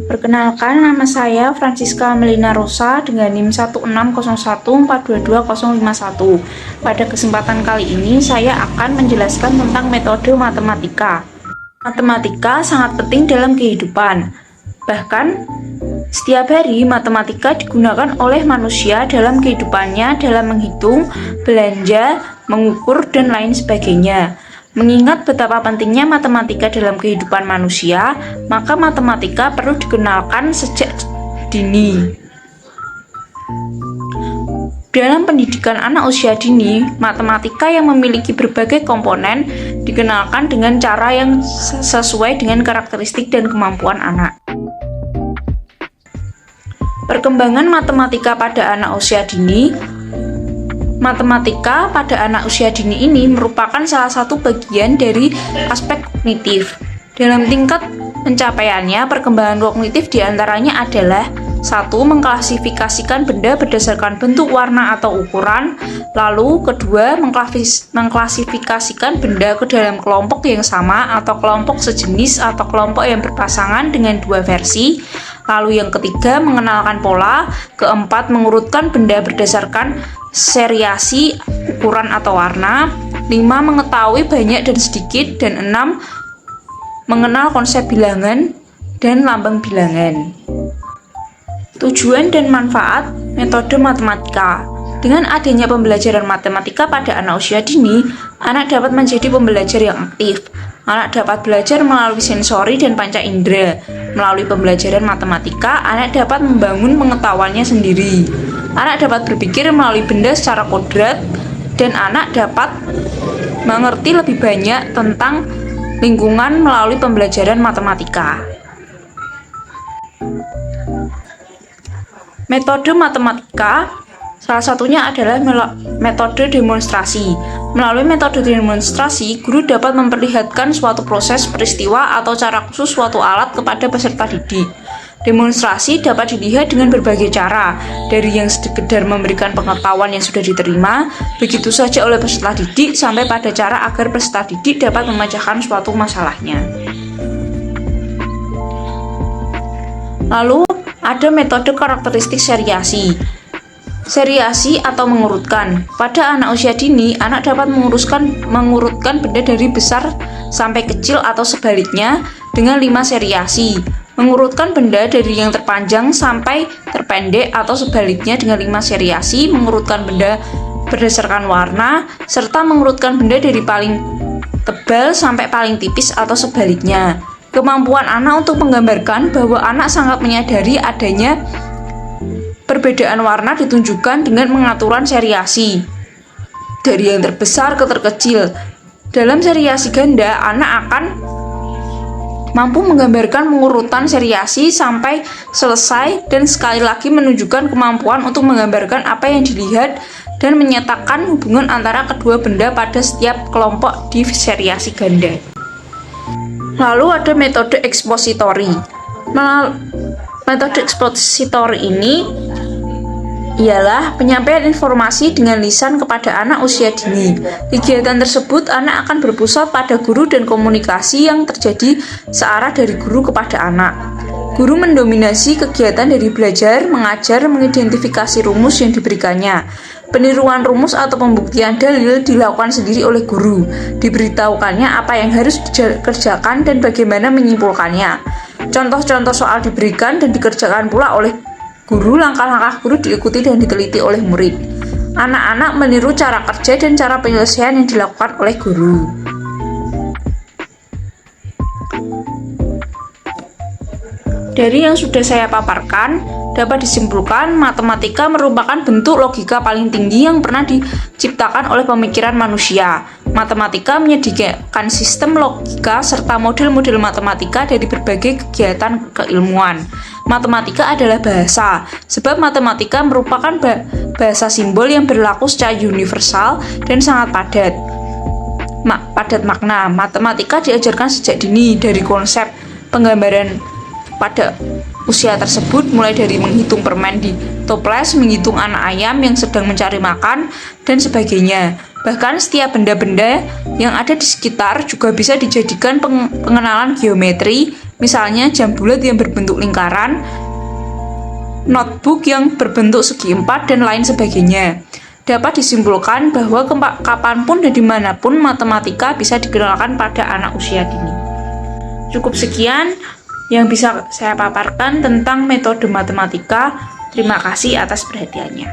Perkenalkan, nama saya Francisca Melina Rosa dengan NIM 16014220051. Pada kesempatan kali ini, saya akan menjelaskan tentang metode matematika. Matematika sangat penting dalam kehidupan. Bahkan, setiap hari matematika digunakan oleh manusia dalam kehidupannya dalam menghitung, belanja, mengukur, dan lain sebagainya. Mengingat betapa pentingnya matematika dalam kehidupan manusia, maka matematika perlu dikenalkan sejak dini. Dalam pendidikan anak usia dini, matematika yang memiliki berbagai komponen dikenalkan dengan cara yang sesuai dengan karakteristik dan kemampuan anak. Perkembangan matematika pada anak usia dini. Matematika pada anak usia dini ini merupakan salah satu bagian dari aspek kognitif. Dalam tingkat pencapaiannya, perkembangan kognitif diantaranya adalah 1. Mengklasifikasikan benda berdasarkan bentuk, warna, atau ukuran. Lalu, kedua, mengklasifikasikan benda ke dalam kelompok yang sama atau kelompok sejenis atau kelompok yang berpasangan dengan dua versi. Lalu yang ketiga, mengenalkan pola. Keempat, mengurutkan benda berdasarkan seriasi, ukuran, atau warna. 5. Mengetahui banyak dan sedikit. Dan 6. Mengenal konsep bilangan dan lambang bilangan. Tujuan dan manfaat metode matematika. Dengan adanya pembelajaran matematika pada anak usia dini, anak dapat menjadi pembelajar yang aktif. Anak dapat belajar melalui sensori dan panca indera. Melalui pembelajaran matematika, anak dapat membangun pengetahuannya sendiri. Anak dapat berpikir melalui benda secara kodrat, dan anak dapat mengerti lebih banyak tentang lingkungan melalui pembelajaran matematika. Metode matematika salah satunya adalah metode demonstrasi. Melalui metode demonstrasi, guru dapat memperlihatkan suatu proses, peristiwa, atau cara khusus suatu alat kepada peserta didik. Demonstrasi dapat dilihat dengan berbagai cara, dari yang sekedar memberikan pengetahuan yang sudah diterima, begitu saja oleh peserta didik, sampai pada cara agar peserta didik dapat memecahkan suatu masalahnya. Lalu, ada metode karakteristik seriasi. Seriasi atau mengurutkan. Pada anak usia dini, anak dapat mengurutkan benda dari besar sampai kecil atau sebaliknya dengan 5 seriasi. Mengurutkan benda dari yang terpanjang sampai terpendek atau sebaliknya dengan 5 seriasi. Mengurutkan benda berdasarkan warna, serta mengurutkan benda dari paling tebal sampai paling tipis atau sebaliknya. Kemampuan anak untuk menggambarkan bahwa anak sangat menyadari adanya perbedaan warna ditunjukkan dengan pengaturan seriasi dari yang terbesar ke terkecil. Dalam seriasi ganda, anak akan mampu menggambarkan pengurutan seriasi sampai selesai dan sekali lagi menunjukkan kemampuan untuk menggambarkan apa yang dilihat dan menyatakan hubungan antara kedua benda pada setiap kelompok di seriasi ganda. Lalu ada metode ekspositori. Metode ekspositori ini ialah penyampaian informasi dengan lisan kepada anak usia dini. Kegiatan tersebut anak akan berpusat pada guru dan komunikasi yang terjadi searah dari guru kepada anak. Guru mendominasi kegiatan dari belajar, mengajar, mengidentifikasi rumus yang diberikannya. Peniruan rumus atau pembuktian dalil dilakukan sendiri oleh guru. Diberitahukannya apa yang harus dikerjakan dan bagaimana menyimpulkannya. Contoh-contoh soal diberikan dan dikerjakan pula oleh guru. Langkah-langkah guru diikuti dan diteliti oleh murid. Anak-anak meniru cara kerja dan cara penyelesaian yang dilakukan oleh guru. Dari yang sudah saya paparkan, dapat disimpulkan matematika merupakan bentuk logika paling tinggi yang pernah diciptakan oleh pemikiran manusia. Matematika menyediakan sistem logika serta model-model matematika dari berbagai kegiatan keilmuan. Matematika adalah bahasa, sebab matematika merupakan bahasa simbol yang berlaku secara universal dan sangat padat makna. Matematika diajarkan sejak dini dari konsep penggambaran pada usia tersebut, mulai dari menghitung permen di toples, menghitung anak ayam yang sedang mencari makan, dan sebagainya. Bahkan setiap benda-benda yang ada di sekitar juga bisa dijadikan pengenalan geometri, Misalnya jam bulat yang berbentuk lingkaran, notebook yang berbentuk segi empat, dan lain sebagainya. Dapat disimpulkan bahwa kapanpun dan dimanapun matematika bisa dikenalkan pada anak usia dini. Cukup sekian yang bisa saya paparkan tentang metode matematika. Terima kasih atas perhatiannya.